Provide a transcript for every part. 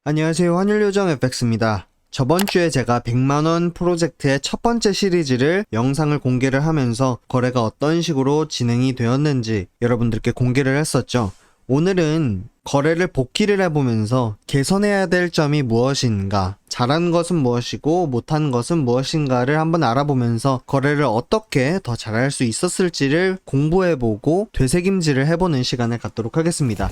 안녕하세요. 환율요정 FX입니다. 저번 주에 제가 100만원 프로젝트의 첫 번째 시리즈를 영상을 공개를 하면서 거래가 어떤 식으로 진행이 되었는지 여러분들께 공개를 했었죠. 오늘은 거래를 복귀를 해보면서 개선해야 될 점이 무엇인가, 잘한 것은 무엇이고 못한 것은 무엇인가를 한번 알아보면서 거래를 어떻게 더 잘할 수 있었을지를 공부해보고 되새김질을 해보는 시간을 갖도록 하겠습니다.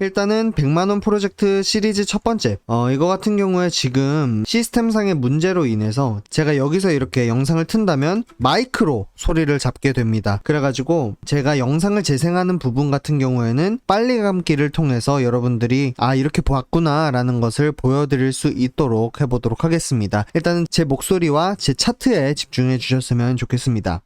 일단은 100만원 프로젝트 시리즈 첫 번째, 이거 같은 경우에 지금 시스템상의 문제로 인해서 제가 여기서 이렇게 영상을 튼다면 마이크로 소리를 잡게 됩니다. 그래가지고 제가 영상을 재생하는 부분 같은 경우에는 빨리 감기를 통해서 여러분들이 이렇게 보았구나 라는 것을 보여드릴 수 있도록 해보도록 하겠습니다. 일단은 제 목소리와 제 차트에 집중해 주셨으면 좋겠습니다.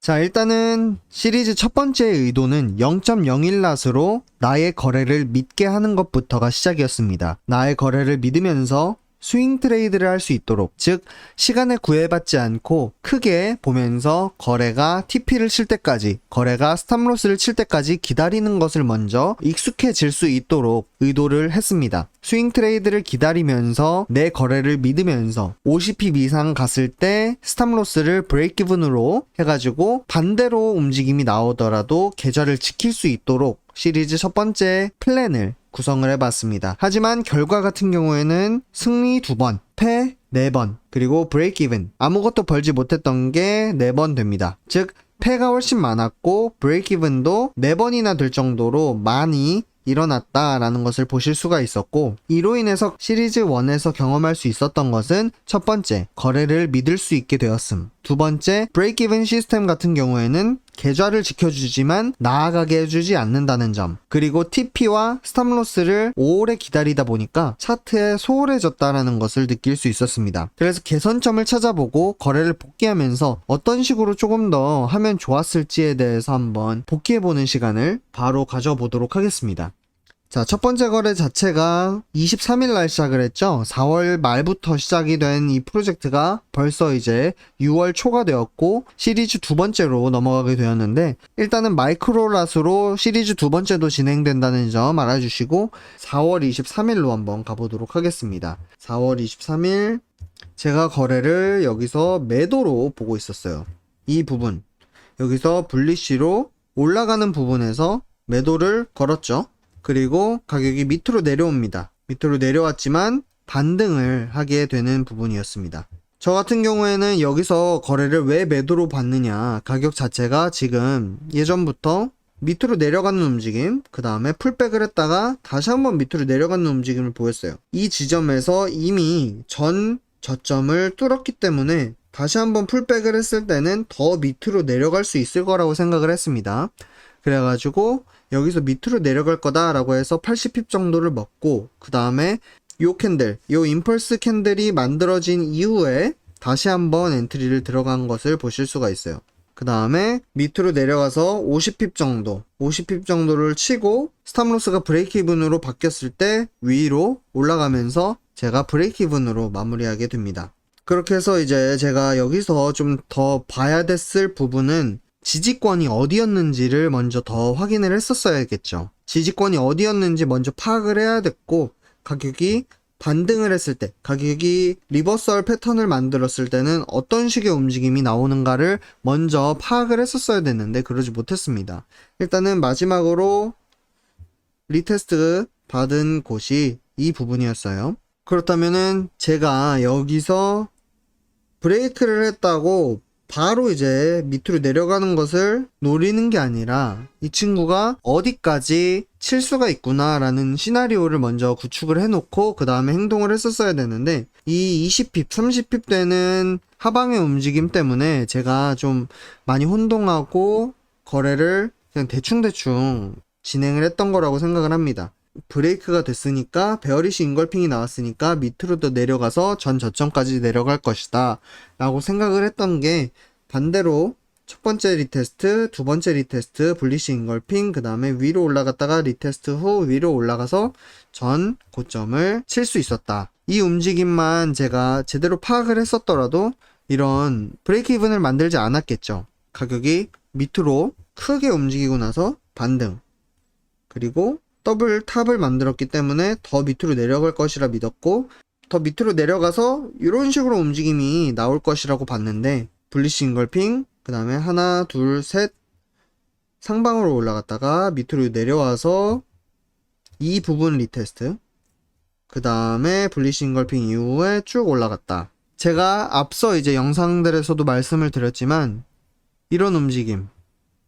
자, 일단은 시리즈 첫 번째 의도는 0.01낫으로 나의 거래를 믿게 하는 것부터가 시작이었습니다. 나의 거래를 믿으면서 스윙 트레이드를 할 수 있도록, 즉 시간에 구애받지 않고 크게 보면서 거래가 TP를 칠 때까지, 거래가 스탑로스를 칠 때까지 기다리는 것을 먼저 익숙해질 수 있도록 의도를 했습니다. 스윙 트레이드를 기다리면서 내 거래를 믿으면서 50핍 이상 갔을 때 스탑로스를 브레이크 이븐으로 해가지고 반대로 움직임이 나오더라도 계좌를 지킬 수 있도록 시리즈 첫 번째 플랜을 구성을 해봤습니다. 하지만 결과 같은 경우에는 승리 2번, 패 4번, 그리고 브레이크 이븐, 아무것도 벌지 못했던 게 4번 됩니다. 즉 패가 훨씬 많았고 브레이크 이븐도 4번이나 될 정도로 많이 일어났다라는 것을 보실 수가 있었고, 이로 인해서 시리즈 1에서 경험할 수 있었던 것은 첫 번째, 거래를 믿을 수 있게 되었음. 두 번째, 브레이크 이븐 시스템 같은 경우에는 계좌를 지켜주지만 나아가게 해주지 않는다는 점, 그리고 TP와 스탑로스를 오래 기다리다 보니까 차트에 소홀해졌다라는 것을 느낄 수 있었습니다. 그래서 개선점을 찾아보고 거래를 복귀하면서 어떤 식으로 조금 더 하면 좋았을지에 대해서 한번 복귀해보는 시간을 바로 가져보도록 하겠습니다. 자, 첫 번째 거래 자체가 23일 날 시작을 했죠. 4월 말부터 시작이 된 이 프로젝트가 벌써 이제 6월 초가 되었고 시리즈 두 번째로 넘어가게 되었는데, 일단은 마이크로랏으로 시리즈 두 번째도 진행된다는 점 알아주시고 4월 23일로 한번 가보도록 하겠습니다. 4월 23일 제가 거래를 여기서 매도로 보고 있었어요. 이 부분, 여기서 불리시로 올라가는 부분에서 매도를 걸었죠. 그리고 가격이 밑으로 내려옵니다. 밑으로 내려왔지만 반등을 하게 되는 부분이었습니다. 저 같은 경우에는 여기서 거래를 왜 매도로 받느냐, 가격 자체가 지금 예전부터 밑으로 내려가는 움직임, 그 다음에 풀백을 했다가 다시 한번 밑으로 내려가는 움직임을 보였어요. 이 지점에서 이미 전 저점을 뚫었기 때문에 다시 한번 풀백을 했을 때는 더 밑으로 내려갈 수 있을 거라고 생각을 했습니다. 그래가지고 여기서 밑으로 내려갈 거다라고 해서 80핍 정도를 먹고, 그 다음에 요 캔들, 요 임펄스 캔들이 만들어진 이후에 다시 한번 엔트리를 들어간 것을 보실 수가 있어요. 그 다음에 밑으로 내려가서 50핍 정도, 50핍 정도를 치고 스탑로스가 브레이크 이븐으로 바뀌었을 때 위로 올라가면서 제가 브레이크 이븐으로 마무리하게 됩니다. 그렇게 해서 이제 제가 여기서 좀 더 봐야 됐을 부분은 지지권이 어디였는지를 먼저 더 확인을 했었어야겠죠. 지지권이 어디였는지 먼저 파악을 해야 됐고, 가격이 반등을 했을 때, 가격이 리버설 패턴을 만들었을 때는 어떤 식의 움직임이 나오는가를 먼저 파악을 했었어야 됐는데 그러지 못했습니다. 일단은 마지막으로 리테스트 받은 곳이 이 부분이었어요. 그렇다면은 제가 여기서 브레이크를 했다고 바로 이제 밑으로 내려가는 것을 노리는 게 아니라 이 친구가 어디까지 칠 수가 있구나 라는 시나리오를 먼저 구축을 해놓고 그 다음에 행동을 했었어야 되는데, 이 20핍, 30핍 되는 하방의 움직임 때문에 제가 좀 많이 혼동하고 거래를 그냥 대충대충 진행을 했던 거라고 생각을 합니다. 브레이크가 됐으니까, 베어리시 인걸핑이 나왔으니까 밑으로 더 내려가서 전 저점까지 내려갈 것이다 라고 생각을 했던 게, 반대로 첫 번째 리테스트, 두 번째 리테스트, 불리시 인걸핑, 그 다음에 위로 올라갔다가 리테스트 후 위로 올라가서 전 고점을 칠 수 있었다. 이 움직임만 제가 제대로 파악을 했었더라도 이런 브레이크 이븐을 만들지 않았겠죠. 가격이 밑으로 크게 움직이고 나서 반등, 그리고 더블 탑을 만들었기 때문에 더 밑으로 내려갈 것이라 믿었고, 더 밑으로 내려가서 이런 식으로 움직임이 나올 것이라고 봤는데, 불리시 잉걸핑, 그 다음에 하나 둘 셋 상방으로 올라갔다가 밑으로 내려와서 이 부분 리테스트, 그 다음에 불리시 잉걸핑 이후에 쭉 올라갔다. 제가 앞서 이제 영상들에서도 말씀을 드렸지만, 이런 움직임,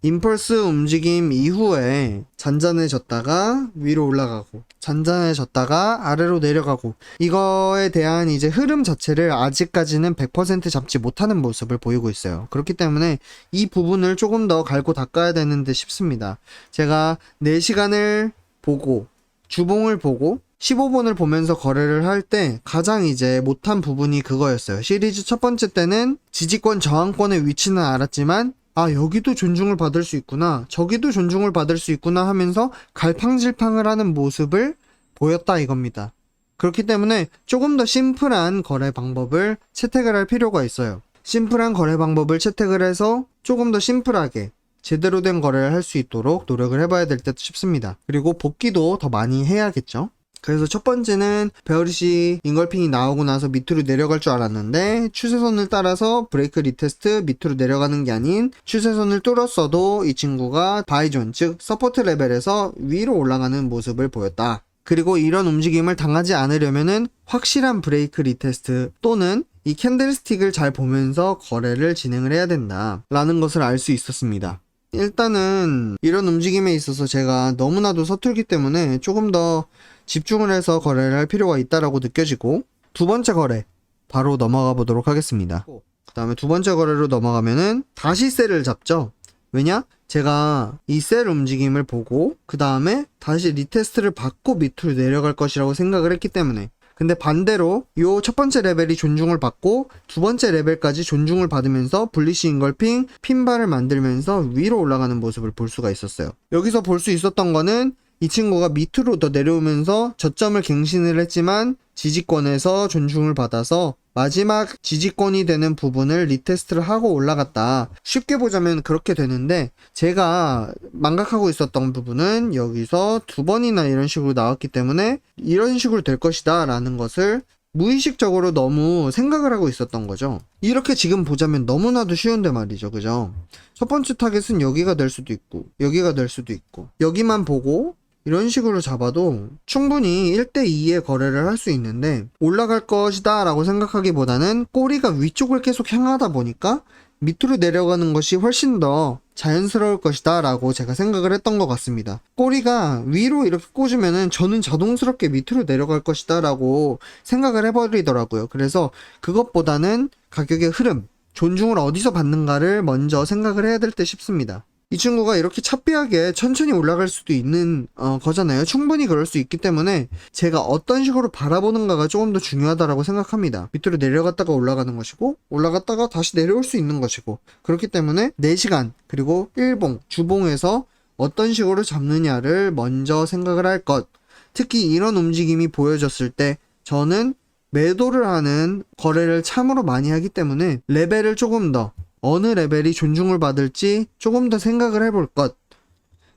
임펄스 움직임 이후에 잔잔해졌다가 위로 올라가고, 잔잔해졌다가 아래로 내려가고, 이거에 대한 이제 흐름 자체를 아직까지는 100% 잡지 못하는 모습을 보이고 있어요. 그렇기 때문에 이 부분을 조금 더 갈고 닦아야 되는데 싶습니다. 제가 4시간을 보고 주봉을 보고 15분을 보면서 거래를 할 때 가장 이제 못한 부분이 그거였어요. 시리즈 첫 번째 때는 지지권 저항권의 위치는 알았지만, 아, 여기도 존중을 받을 수 있구나, 저기도 존중을 받을 수 있구나 하면서 갈팡질팡을 하는 모습을 보였다 이겁니다. 그렇기 때문에 조금 더 심플한 거래 방법을 채택을 할 필요가 있어요. 심플한 거래 방법을 채택을 해서 조금 더 심플하게 제대로 된 거래를 할 수 있도록 노력을 해봐야 될 듯 싶습니다. 그리고 복귀도 더 많이 해야겠죠. 그래서 첫 번째는 베어리시 잉걸핑이 나오고 나서 밑으로 내려갈 줄 알았는데, 추세선을 따라서 브레이크 리테스트 밑으로 내려가는 게 아닌 추세선을 뚫었어도 이 친구가 바이존, 즉 서포트 레벨에서 위로 올라가는 모습을 보였다. 그리고 이런 움직임을 당하지 않으려면은 확실한 브레이크 리테스트 또는 이 캔들스틱을 잘 보면서 거래를 진행을 해야 된다 라는 것을 알 수 있었습니다. 일단은 이런 움직임에 있어서 제가 너무나도 서툴기 때문에 조금 더 집중을 해서 거래를 할 필요가 있다라고 느껴지고, 두 번째 거래 바로 넘어가 보도록 하겠습니다. 그 다음에 두 번째 거래로 넘어가면은 다시 셀을 잡죠. 왜냐? 제가 이 셀 움직임을 보고 그 다음에 다시 리테스트를 받고 밑으로 내려갈 것이라고 생각을 했기 때문에. 근데 반대로 요 첫 번째 레벨이 존중을 받고 두 번째 레벨까지 존중을 받으면서 불리시 잉걸핑 핀바를 만들면서 위로 올라가는 모습을 볼 수가 있었어요. 여기서 볼 수 있었던 거는 이 친구가 밑으로 더 내려오면서 저점을 갱신을 했지만 지지권에서 존중을 받아서 마지막 지지권이 되는 부분을 리테스트를 하고 올라갔다. 쉽게 보자면 그렇게 되는데, 제가 망각하고 있었던 부분은 여기서 두 번이나 이런 식으로 나왔기 때문에 이런 식으로 될 것이다 라는 것을 무의식적으로 너무 생각을 하고 있었던 거죠. 이렇게 지금 보자면 너무나도 쉬운데 말이죠. 그죠? 첫 번째 타겟은 여기가 될 수도 있고 여기가 될 수도 있고, 여기만 보고 이런 식으로 잡아도 충분히 1대2의 거래를 할 수 있는데, 올라갈 것이다 라고 생각하기보다는 꼬리가 위쪽을 계속 향하다 보니까 밑으로 내려가는 것이 훨씬 더 자연스러울 것이다 라고 제가 생각을 했던 것 같습니다. 꼬리가 위로 이렇게 꽂으면은 저는 자동스럽게 밑으로 내려갈 것이다 라고 생각을 해버리더라고요. 그래서 그것보다는 가격의 흐름, 존중을 어디서 받는가를 먼저 생각을 해야 될 듯 싶습니다. 이 친구가 이렇게 차비하게 천천히 올라갈 수도 있는 거잖아요. 충분히 그럴 수 있기 때문에 제가 어떤 식으로 바라보는가가 조금 더 중요하다고 생각합니다. 밑으로 내려갔다가 올라가는 것이고, 올라갔다가 다시 내려올 수 있는 것이고, 그렇기 때문에 4시간 그리고 1봉, 주봉에서 어떤 식으로 잡느냐를 먼저 생각을 할 것. 특히 이런 움직임이 보여졌을 때 저는 매도를 하는 거래를 참으로 많이 하기 때문에 레벨을 조금 더, 어느 레벨이 존중을 받을지 조금 더 생각을 해볼 것.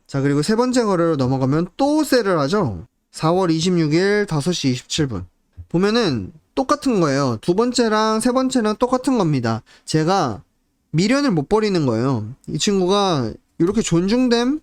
자, 그리고 세 번째 거래로 넘어가면 또 셀을 하죠. 4월 26일 5시 27분 보면은 똑같은 거예요. 두 번째랑 세 번째랑 똑같은 겁니다. 제가 미련을 못 버리는 거예요. 이 친구가 이렇게 존중되는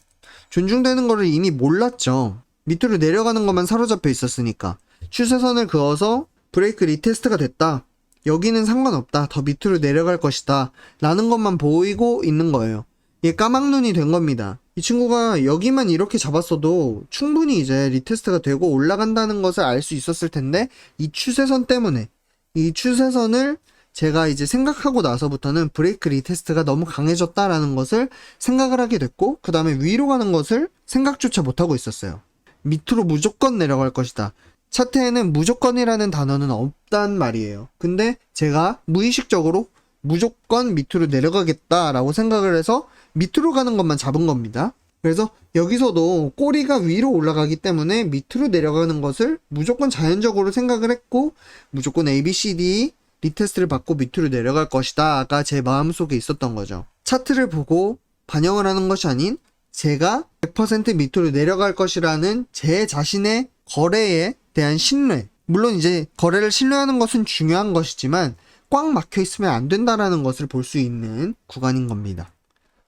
거를 이미 몰랐죠. 밑으로 내려가는 것만 사로잡혀 있었으니까. 추세선을 그어서 브레이크 리테스트가 됐다, 여기는 상관없다, 더 밑으로 내려갈 것이다 라는 것만 보이고 있는 거예요. 이게 까막눈이 된 겁니다. 이 친구가 여기만 이렇게 잡았어도 충분히 이제 리테스트가 되고 올라간다는 것을 알 수 있었을 텐데, 이 추세선 때문에, 이 추세선을 제가 이제 생각하고 나서부터는 브레이크 리테스트가 너무 강해졌다라는 것을 생각을 하게 됐고, 그 다음에 위로 가는 것을 생각조차 못하고 있었어요. 밑으로 무조건 내려갈 것이다. 차트에는 무조건이라는 단어는 없단 말이에요. 근데 제가 무의식적으로 무조건 밑으로 내려가겠다라고 생각을 해서 밑으로 가는 것만 잡은 겁니다. 그래서 여기서도 꼬리가 위로 올라가기 때문에 밑으로 내려가는 것을 무조건 자연적으로 생각을 했고, 무조건 ABCD 리테스트를 받고 밑으로 내려갈 것이다가 제 마음속에 있었던 거죠. 차트를 보고 반영을 하는 것이 아닌 제가 100% 밑으로 내려갈 것이라는 제 자신의 거래에 대한 신뢰. 물론 이제 거래를 신뢰하는 것은 중요한 것이지만 꽉 막혀 있으면 안 된다라는 것을 볼 수 있는 구간인 겁니다.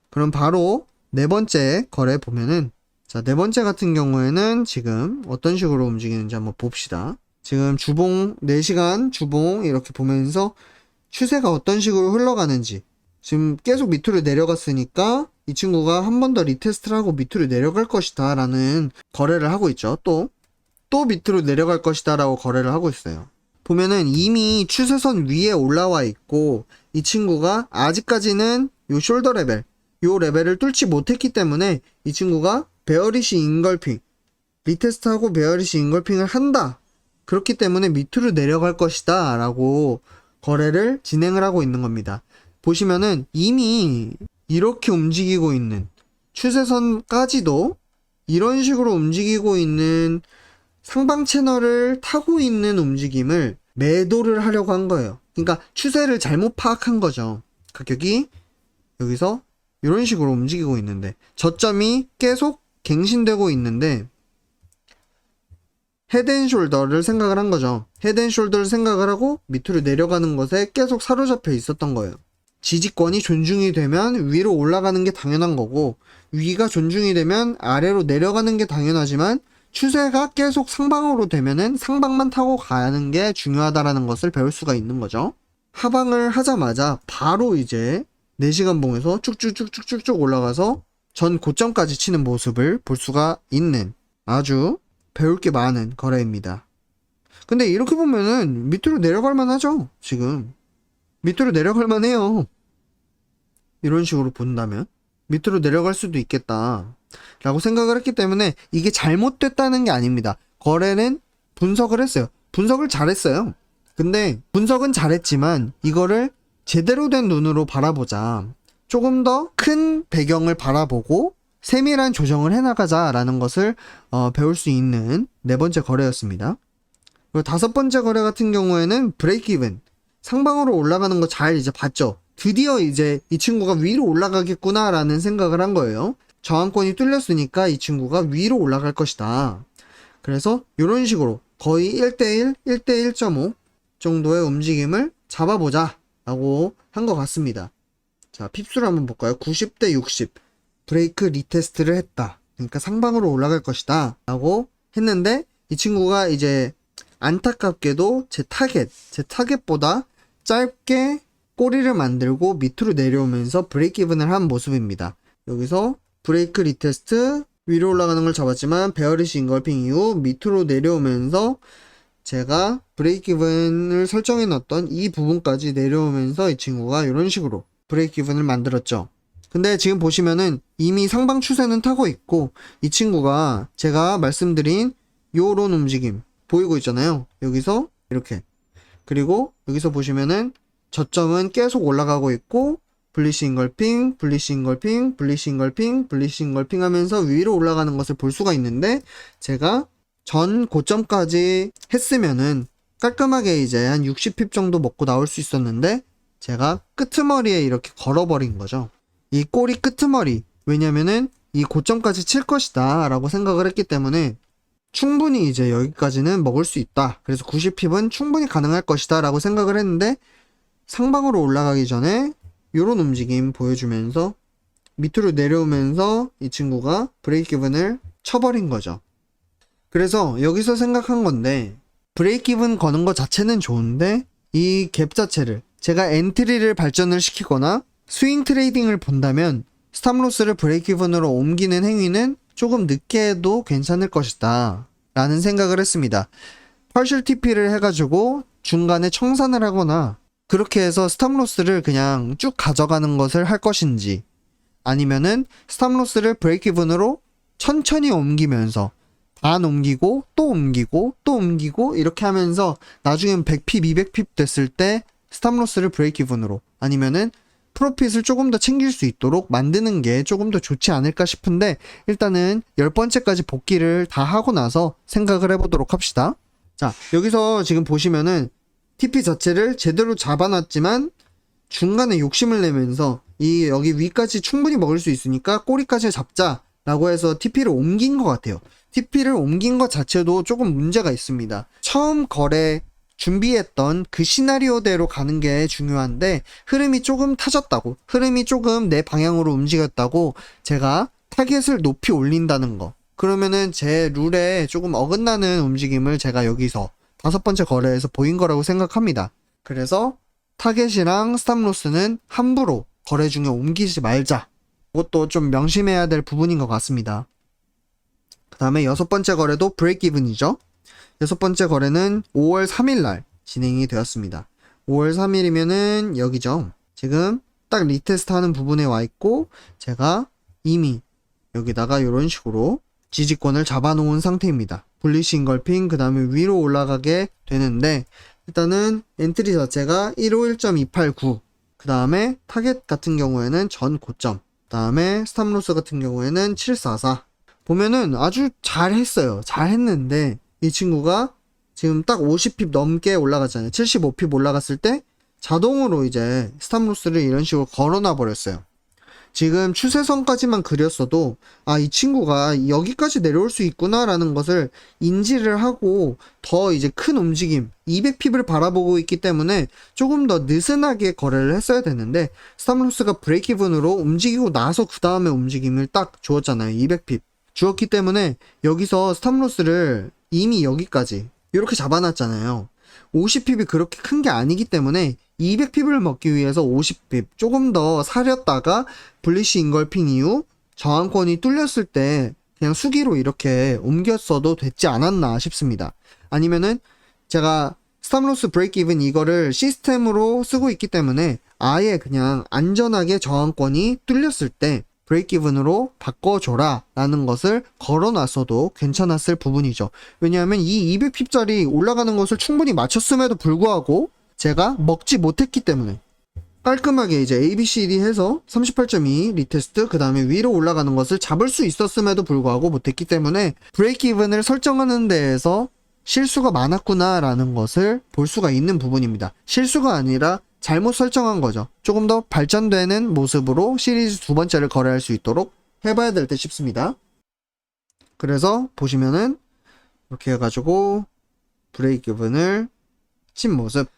그럼 바로 네 번째 거래 보면은, 자, 네 번째 같은 경우에는 지금 어떤 식으로 움직이는지 한번 봅시다. 지금 주봉 4시간 주봉 이렇게 보면서 추세가 어떤 식으로 흘러가는지, 지금 계속 밑으로 내려갔으니까 이 친구가 한 번 더 리테스트를 하고 밑으로 내려갈 것이다 라는 거래를 하고 있죠. 또 밑으로 내려갈 것이다 라고 거래를 하고 있어요. 보면은 이미 추세선 위에 올라와 있고 이 친구가 아직까지는 요 숄더 레벨, 요 레벨을 뚫지 못했기 때문에 이 친구가 베어리시 인걸핑, 리테스트하고 베어리시 인걸핑을 한다. 그렇기 때문에 밑으로 내려갈 것이다 라고 거래를 진행을 하고 있는 겁니다. 보시면은 이미 이렇게 움직이고 있는, 추세선까지도 이런 식으로 움직이고 있는 상방 채널을 타고 있는 움직임을 매도를 하려고 한 거예요. 그러니까 추세를 잘못 파악한 거죠. 가격이 여기서 이런 식으로 움직이고 있는데 저점이 계속 갱신되고 있는데 헤드앤숄더를 생각을 한 거죠. 헤드앤숄더를 생각을 하고 밑으로 내려가는 것에 계속 사로잡혀 있었던 거예요. 지지권이 존중이 되면 위로 올라가는 게 당연한 거고, 위가 존중이 되면 아래로 내려가는 게 당연하지만 추세가 계속 상방으로 되면은 상방만 타고 가는 게 중요하다라는 것을 배울 수가 있는 거죠. 하방을 하자마자 바로 이제 4시간 봉에서 쭉쭉쭉쭉쭉 올라가서 전 고점까지 치는 모습을 볼 수가 있는 아주 배울 게 많은 거래입니다. 근데 이렇게 보면은 밑으로 내려갈 만하죠. 지금 밑으로 내려갈 만해요. 이런 식으로 본다면 밑으로 내려갈 수도 있겠다 라고 생각을 했기 때문에 이게 잘못됐다는 게 아닙니다. 거래는 분석을 했어요. 분석을 잘했어요. 근데 분석은 잘했지만 이거를 제대로 된 눈으로 바라보자, 조금 더 큰 배경을 바라보고 세밀한 조정을 해나가자라는 것을 배울 수 있는 네 번째 거래였습니다. 그리고 다섯 번째 거래 같은 경우에는 브레이크 이븐, 상방으로 올라가는 거 잘 이제 봤죠. 드디어 이제 이 친구가 위로 올라가겠구나 라는 생각을 한 거예요. 저항권이 뚫렸으니까 이 친구가 위로 올라갈 것이다. 그래서 이런 식으로 거의 1대1, 1대1.5 정도의 움직임을 잡아보자 라고 한 것 같습니다. 자, 핍수를 한번 볼까요? 90대 60 브레이크 리테스트를 했다. 그러니까 상방으로 올라갈 것이다 라고 했는데 이 친구가 이제 안타깝게도 제 타겟보다 짧게 꼬리를 만들고 밑으로 내려오면서 브레이크 이븐을 한 모습입니다. 여기서 브레이크 리테스트 위로 올라가는 걸 잡았지만 베어리시 인걸핑 이후 밑으로 내려오면서 제가 브레이크 이븐을 설정해 놨던 이 부분까지 내려오면서 이 친구가 이런 식으로 브레이크 이븐을 만들었죠. 근데 지금 보시면은 이미 상방 추세는 타고 있고 이 친구가 제가 말씀드린 요런 움직임 보이고 있잖아요. 여기서 이렇게, 그리고 여기서 보시면은 저점은 계속 올라가고 있고 블리시 인걸핑, 블리시 인걸핑, 블리시 인걸핑, 블리시 인걸핑 하면서 위로 올라가는 것을 볼 수가 있는데, 제가 전 고점까지 했으면은 깔끔하게 이제 한 60핍 정도 먹고 나올 수 있었는데 제가 끄트머리에 이렇게 걸어버린 거죠. 이 꼬리 끄트머리, 왜냐면은 이 고점까지 칠 것이다 라고 생각을 했기 때문에 충분히 이제 여기까지는 먹을 수 있다, 그래서 90핍은 충분히 가능할 것이다 라고 생각을 했는데 상방으로 올라가기 전에 요런 움직임 보여주면서 밑으로 내려오면서 이 친구가 브레이크 이븐을 쳐버린 거죠. 그래서 여기서 생각한 건데, 브레이크 이븐 거는 것 자체는 좋은데 이 갭 자체를 제가 엔트리를 발전을 시키거나 스윙 트레이딩을 본다면 스탑로스를 브레이크 이븐으로 옮기는 행위는 조금 늦게 해도 괜찮을 것이다 라는 생각을 했습니다. partial TP를 해가지고 중간에 청산을 하거나 그렇게 해서 스탑로스를 그냥 쭉 가져가는 것을 할 것인지, 아니면은 스탑로스를 브레이크 이븐으로 천천히 옮기면서 반 옮기고 또 옮기고 또 옮기고 이렇게 하면서 나중엔 100핍, 200핍 됐을 때 스탑로스를 브레이크 이븐으로, 아니면은 프로핏을 조금 더 챙길 수 있도록 만드는 게 조금 더 좋지 않을까 싶은데, 일단은 10번째까지 복귀를 다 하고 나서 생각을 해보도록 합시다. 자, 여기서 지금 보시면은 TP 자체를 제대로 잡아놨지만 중간에 욕심을 내면서 여기 위까지 충분히 먹을 수 있으니까 꼬리까지 잡자라고 해서 TP를 옮긴 것 같아요. TP를 옮긴 것 자체도 조금 문제가 있습니다. 처음 거래 준비했던 그 시나리오대로 가는 게 중요한데 흐름이 조금 타졌다고, 흐름이 조금 내 방향으로 움직였다고 제가 타겟을 높이 올린다는 거, 그러면은 제 룰에 조금 어긋나는 움직임을 제가 여기서 5번째 거래에서 보인 거라고 생각합니다. 그래서 타겟이랑 스탑로스는 함부로 거래 중에 옮기지 말자. 그것도 좀 명심해야 될 부분인 것 같습니다. 그 다음에 6번째 거래도 브레이크 이븐이죠. 6번째 거래는 5월 3일 날 진행이 되었습니다. 5월 3일이면은 여기죠. 지금 딱 리테스트 하는 부분에 와 있고 제가 이미 여기다가 이런 식으로 지지권을 잡아놓은 상태입니다. 불리시 인걸핑, 그 다음에 위로 올라가게 되는데 일단은 엔트리 자체가 151.289, 그 다음에 타겟 같은 경우에는 전 고점, 그 다음에 스탑로스 같은 경우에는 744. 보면은 아주 잘했어요. 잘했는데 이 친구가 지금 딱 50핍 넘게 올라갔잖아요. 75핍 올라갔을 때 자동으로 이제 스탑로스를 이런 식으로 걸어놔 버렸어요. 지금 추세선까지만 그렸어도 이 친구가 여기까지 내려올 수 있구나 라는 것을 인지를 하고 더 이제 큰 움직임 200핍을 바라보고 있기 때문에 조금 더 느슨하게 거래를 했어야 되는데 스탑로스가 브레이크이븐으로 움직이고 나서 그 다음에 움직임을 딱 주었잖아요. 200핍 주었기 때문에 여기서 스탑로스를 이미 여기까지 이렇게 잡아놨잖아요. 50핍이 그렇게 큰 게 아니기 때문에 200핍을 먹기 위해서 50핍 조금 더 사렸다가 블리시 인걸핑 이후 저항권이 뚫렸을 때 그냥 수기로 이렇게 옮겼어도 됐지 않았나 싶습니다. 아니면은 제가 스탑로스 브레이크 이븐 이거를 시스템으로 쓰고 있기 때문에 아예 그냥 안전하게 저항권이 뚫렸을 때 브레이크 이븐으로 바꿔줘라 라는 것을 걸어놨어도 괜찮았을 부분이죠. 왜냐하면 이 200핍짜리 올라가는 것을 충분히 맞췄음에도 불구하고 제가 먹지 못했기 때문에 깔끔하게 이제 ABCD 해서 38.2 리테스트 그 다음에 위로 올라가는 것을 잡을 수 있었음에도 불구하고 못했기 때문에 브레이크 이븐을 설정하는 데에서 실수가 많았구나 라는 것을 볼 수가 있는 부분입니다. 실수가 아니라 잘못 설정한 거죠. 조금 더 발전되는 모습으로 시리즈 2번째를 거래할 수 있도록 해봐야 될 듯 싶습니다. 그래서 보시면은 이렇게 해가지고 브레이크 이븐을 친 모습.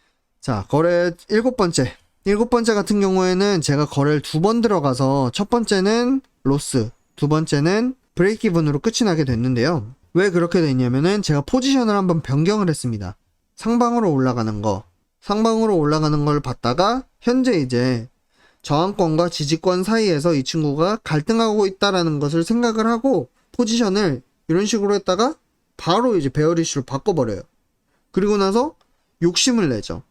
자, 거래 7번째. 7번째 같은 경우에는 제가 거래를 2번 들어가서 첫 번째는 로스, 두 번째는 브레이크 이븐으로 끝이 나게 됐는데요. 왜 그렇게 됐냐면은 제가 포지션을 한번 변경을 했습니다. 상방으로 올라가는 거, 상방으로 올라가는 걸 봤다가 현재 이제 저항권과 지지권 사이에서 이 친구가 갈등하고 있다라는 것을 생각을 하고 포지션을 이런 식으로 했다가 바로 이제 베어리쉬로 바꿔버려요. 그리고 나서 욕심을 내죠.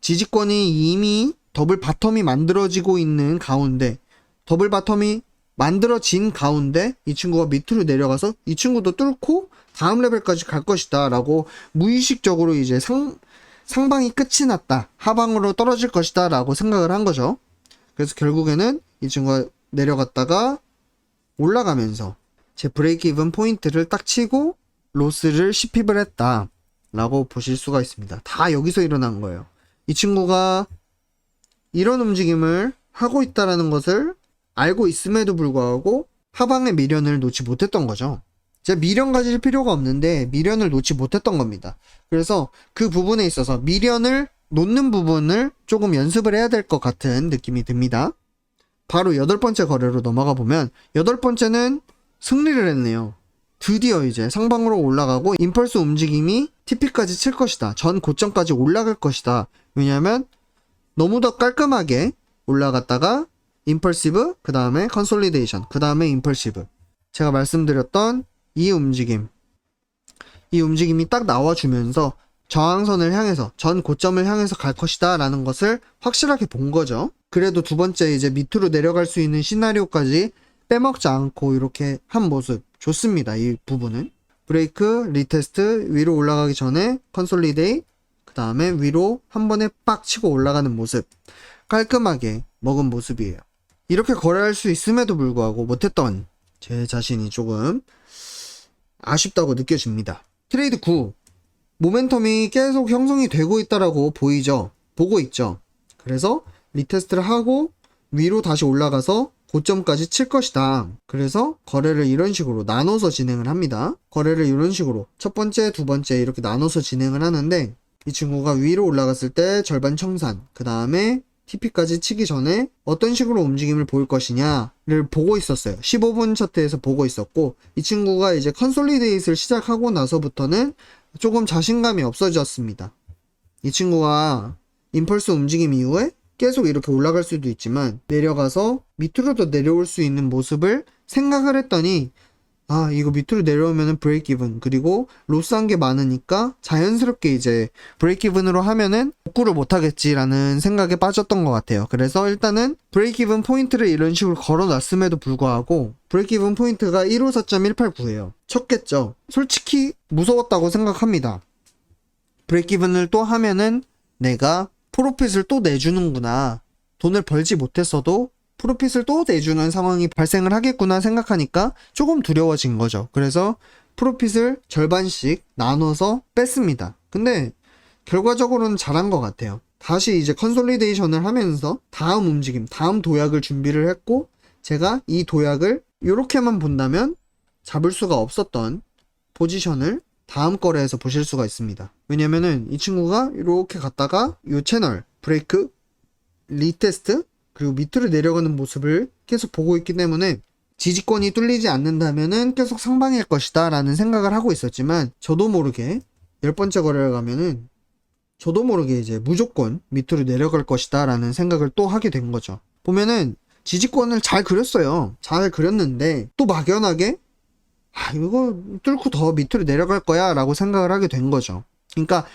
지지권이 이미 더블 바텀이 만들어지고 있는 가운데, 더블 바텀이 만들어진 가운데 이 친구가 밑으로 내려가서 이 친구도 뚫고 다음 레벨까지 갈 것이다 라고 무의식적으로 이제 상방이 끝이 났다, 하방으로 떨어질 것이다 라고 생각을 한 거죠. 그래서 결국에는 이 친구가 내려갔다가 올라가면서 제 브레이크 이븐 포인트를 딱 치고 로스를 10핍을 했다 라고 보실 수가 있습니다. 다 여기서 일어난 거예요. 이 친구가 이런 움직임을 하고 있다라는 것을 알고 있음에도 불구하고 하방의 미련을 놓지 못했던 거죠. 제가 미련 가질 필요가 없는데 미련을 놓지 못했던 겁니다. 그래서 그 부분에 있어서 미련을 놓는 부분을 조금 연습을 해야 될 것 같은 느낌이 듭니다. 바로 8번째 거래로 넘어가 보면 8번째는 승리를 했네요. 드디어 이제 상방으로 올라가고 임펄스 움직임이 TP까지 칠 것이다. 전 고점까지 올라갈 것이다. 왜냐하면 너무 더 깔끔하게 올라갔다가 임펄시브, 그 다음에 컨솔리데이션, 그 다음에 임펄시브. 제가 말씀드렸던 이 움직임이 딱 나와주면서 저항선을 향해서, 전 고점을 향해서 갈 것이다 라는 것을 확실하게 본 거죠. 그래도 두 번째 이제 밑으로 내려갈 수 있는 시나리오까지 빼먹지 않고 이렇게 한 모습 좋습니다. 이 부분은 브레이크, 리테스트, 위로 올라가기 전에 컨솔리데이, 그 다음에 위로 한 번에 빡 치고 올라가는 모습, 깔끔하게 먹은 모습이에요. 이렇게 거래할 수 있음에도 불구하고 못했던 제 자신이 조금 아쉽다고 느껴집니다. 트레이드 9, 모멘텀이 계속 형성이 되고 있다라고 보이죠. 보고 있죠. 그래서 리테스트를 하고 위로 다시 올라가서 고점까지 칠 것이다. 그래서 거래를 이런 식으로 나눠서 진행을 합니다. 거래를 이런 식으로 첫 번째, 두 번째 이렇게 나눠서 진행을 하는데 이 친구가 위로 올라갔을 때 절반 청산, 그 다음에 TP까지 치기 전에 어떤 식으로 움직임을 보일 것이냐를 보고 있었어요. 15분 차트에서 보고 있었고, 이 친구가 이제 컨솔리데이트를 시작하고 나서부터는 조금 자신감이 없어졌습니다. 이 친구가 임펄스 움직임 이후에 계속 이렇게 올라갈 수도 있지만 내려가서 밑으로도 내려올 수 있는 모습을 생각을 했더니 아, 이거 밑으로 내려오면은 브레이크 이븐, 그리고 로스한 게 많으니까 자연스럽게 이제 브레이크 이븐으로 하면은 복구를 못 하겠지라는 생각에 빠졌던 것 같아요. 그래서 일단은 브레이크 이븐 포인트를 이런 식으로 걸어놨음에도 불구하고 브레이크 이븐 포인트가 154.189예요. 쳤겠죠. 솔직히 무서웠다고 생각합니다. 브레이크 이븐을 또 하면은 내가 프로핏을 또 내주는구나, 돈을 벌지 못했어도 프로핏을 또 내주는 상황이 발생을 하겠구나 생각하니까 조금 두려워진 거죠. 그래서 프로핏을 절반씩 나눠서 뺐습니다. 근데 결과적으로는 잘한 것 같아요. 다시 이제 컨솔리데이션을 하면서 다음 움직임, 다음 도약을 준비를 했고, 제가 이 도약을 이렇게만 본다면 잡을 수가 없었던 포지션을 다음 거래에서 보실 수가 있습니다. 왜냐면은 이 친구가 이렇게 갔다가 이 채널 브레이크, 리테스트, 그리고 밑으로 내려가는 모습을 계속 보고 있기 때문에 지지권이 뚫리지 않는다면은 계속 상방일 것이다 라는 생각을 하고 있었지만, 저도 모르게 10번째 거래를 가면은 저도 모르게 이제 무조건 밑으로 내려갈 것이다 라는 생각을 또 하게 된 거죠. 보면은 지지권을 잘 그렸어요. 잘 그렸는데 또 막연하게 이거 뚫고 더 밑으로 내려갈 거야 라고 생각을 하게 된 거죠. 그러니까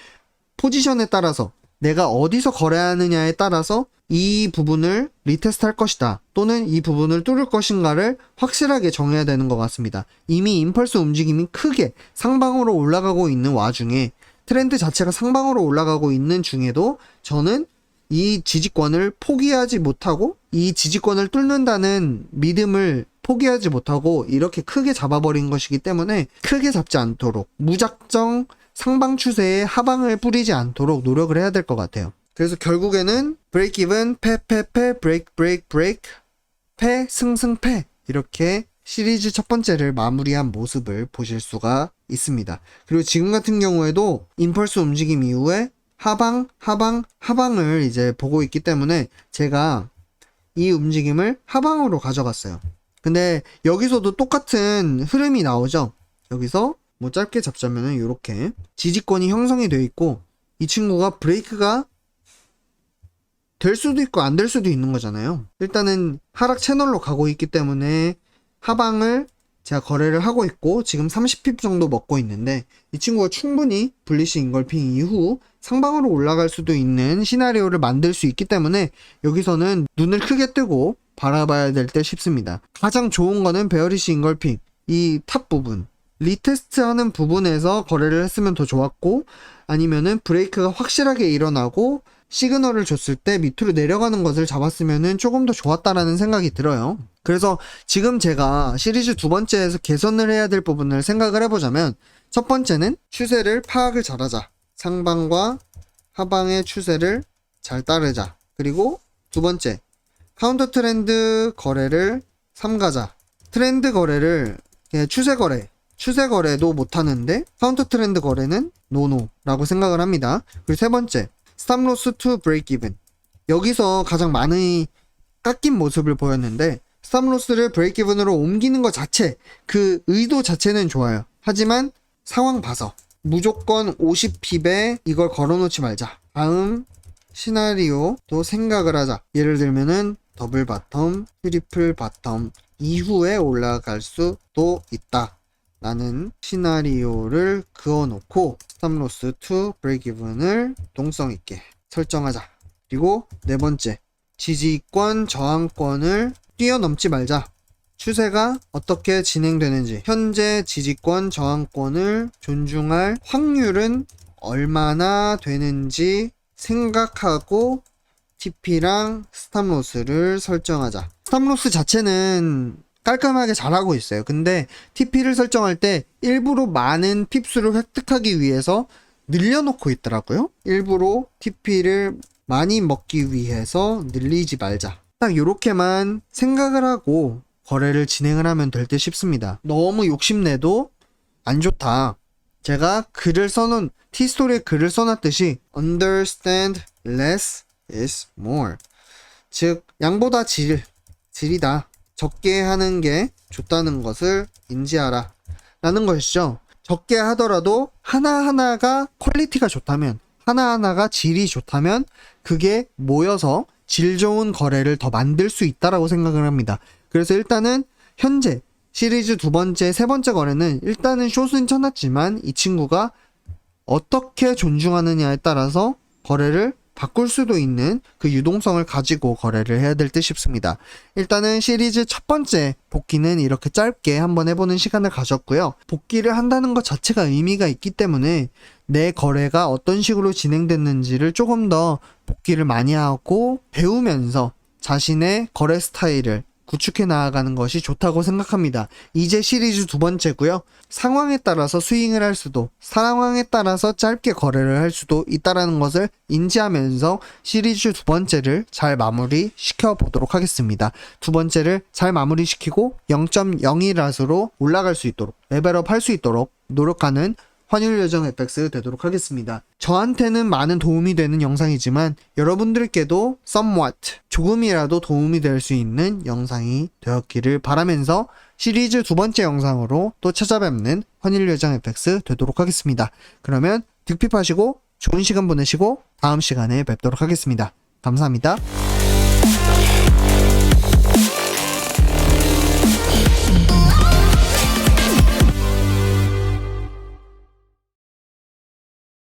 포지션에 따라서, 내가 어디서 거래하느냐에 따라서 이 부분을 리테스트 할 것이다, 또는 이 부분을 뚫을 것인가를 확실하게 정해야 되는 것 같습니다. 이미 임펄스 움직임이 크게 상방으로 올라가고 있는 와중에, 트렌드 자체가 상방으로 올라가고 있는 중에도 저는 이 지지권을 포기하지 못하고, 이 지지권을 뚫는다는 믿음을 포기하지 못하고 이렇게 크게 잡아버린 것이기 때문에 크게 잡지 않도록 무작정 상방 추세에 하방을 뿌리지 않도록 노력을 해야 될 것 같아요. 그래서 결국에는 브레이크 이븐, 패, 브레이크, 패, 승, 패, 이렇게 시리즈 첫 번째를 마무리한 모습을 보실 수가 있습니다. 그리고 지금 같은 경우에도 임펄스 움직임 이후에 하방을 이제 보고 있기 때문에 제가 이 움직임을 하방으로 가져갔어요. 근데 여기서도 똑같은 흐름이 나오죠. 여기서 뭐 짧게 잡자면은 이렇게 지지권이 형성이 되어 있고, 이 친구가 브레이크가 될 수도 있고 안 될 수도 있는 거잖아요. 일단은 하락 채널로 가고 있기 때문에 하방을 제가 거래를 하고 있고, 지금 30핍 정도 먹고 있는데, 이 친구가 충분히 블리시 인걸핑 이후 상방으로 올라갈 수도 있는 시나리오를 만들 수 있기 때문에 여기서는 눈을 크게 뜨고 바라봐야 될 때 싶습니다. 가장 좋은 거는 베어리시 인걸핑 이 탑 부분, 리테스트 하는 부분에서 거래를 했으면 더 좋았고, 아니면은 브레이크가 확실하게 일어나고 시그널을 줬을 때 밑으로 내려가는 것을 잡았으면은 조금 더 좋았다라는 생각이 들어요. 그래서 지금 제가 시리즈 두 번째에서 개선을 해야 될 부분을 생각을 해보자면, 첫 번째는 추세를 파악을 잘하자. 상방과 하방의 추세를 잘 따르자. 그리고 두 번째, 카운터 트렌드 거래를 삼가자. 트렌드 거래를 추세 거래도 못하는데 카운터 트렌드 거래는 노노라고 생각을 합니다. 그리고 세 번째, 스탑로스 투 브레이크 이븐. 여기서 가장 많이 깎인 모습을 보였는데, 스탑로스를 브레이크 이븐으로 옮기는 것 자체, 그 의도 자체는 좋아요. 하지만 상황 봐서 무조건 50핍에 이걸 걸어놓지 말자. 다음 시나리오도 생각을 하자. 예를 들면은 더블 바텀, 트리플 바텀 이후에 올라갈 수도 있다 라는 시나리오를 그어놓고 스탑로스 투 브레이크 이븐을 동성 있게 설정하자. 그리고 네 번째, 지지권 저항권을 뛰어넘지 말자. 추세가 어떻게 진행되는지, 현재 지지권 저항권을 존중할 확률은 얼마나 되는지 생각하고 TP랑 스탑로스를 설정하자. 스탑로스 자체는 깔끔하게 잘하고 있어요. 근데 TP를 설정할 때 일부러 많은 핍수를 획득하기 위해서 늘려놓고 있더라고요. 일부러 TP를 많이 먹기 위해서 늘리지 말자. 딱 요렇게만 생각을 하고 거래를 진행을 하면 될 듯 싶습니다. 너무 욕심내도 안 좋다. 제가 티스토리에 글을 써놨듯이 understand less is more. 즉 양보다 질이다. 적게 하는 게 좋다는 것을 인지하라 라는 것이죠. 적게 하더라도 하나하나가 퀄리티가 좋다면, 하나하나가 질이 좋다면 그게 모여서 질 좋은 거래를 더 만들 수 있다라고 생각을 합니다. 그래서 일단은 현재 시리즈 두 번째, 세 번째 거래는 일단은 숏은 쳐놨지만 이 친구가 어떻게 존중하느냐에 따라서 거래를 바꿀 수도 있는 그 유동성을 가지고 거래를 해야 될 듯 싶습니다. 일단은 시리즈 첫 번째 복귀는 이렇게 짧게 한번 해보는 시간을 가졌고요. 복귀를 한다는 것 자체가 의미가 있기 때문에 내 거래가 어떤 식으로 진행됐는지를 조금 더 복귀를 많이 하고 배우면서 자신의 거래 스타일을 구축해 나아가는 것이 좋다고 생각합니다. 이제 시리즈 두 번째고요. 상황에 따라서 스윙을 할 수도, 상황에 따라서 짧게 거래를 할 수도 있다는 것을 인지하면서 시리즈 두 번째를 잘 마무리 시켜 보도록 하겠습니다. 두 번째를 잘 마무리 시키고 0.01앗으로 올라갈 수 있도록, 레벨업 할 수 있도록 노력하는 환율 요정 FX 되도록 하겠습니다. 저한테는 많은 도움이 되는 영상이지만 여러분들께도 somewhat 조금이라도 도움이 될 수 있는 영상이 되었기를 바라면서 시리즈 두 번째 영상으로 또 찾아뵙는 환율 요정 FX 되도록 하겠습니다. 그러면 득픽하시고 좋은 시간 보내시고 다음 시간에 뵙도록 하겠습니다. 감사합니다.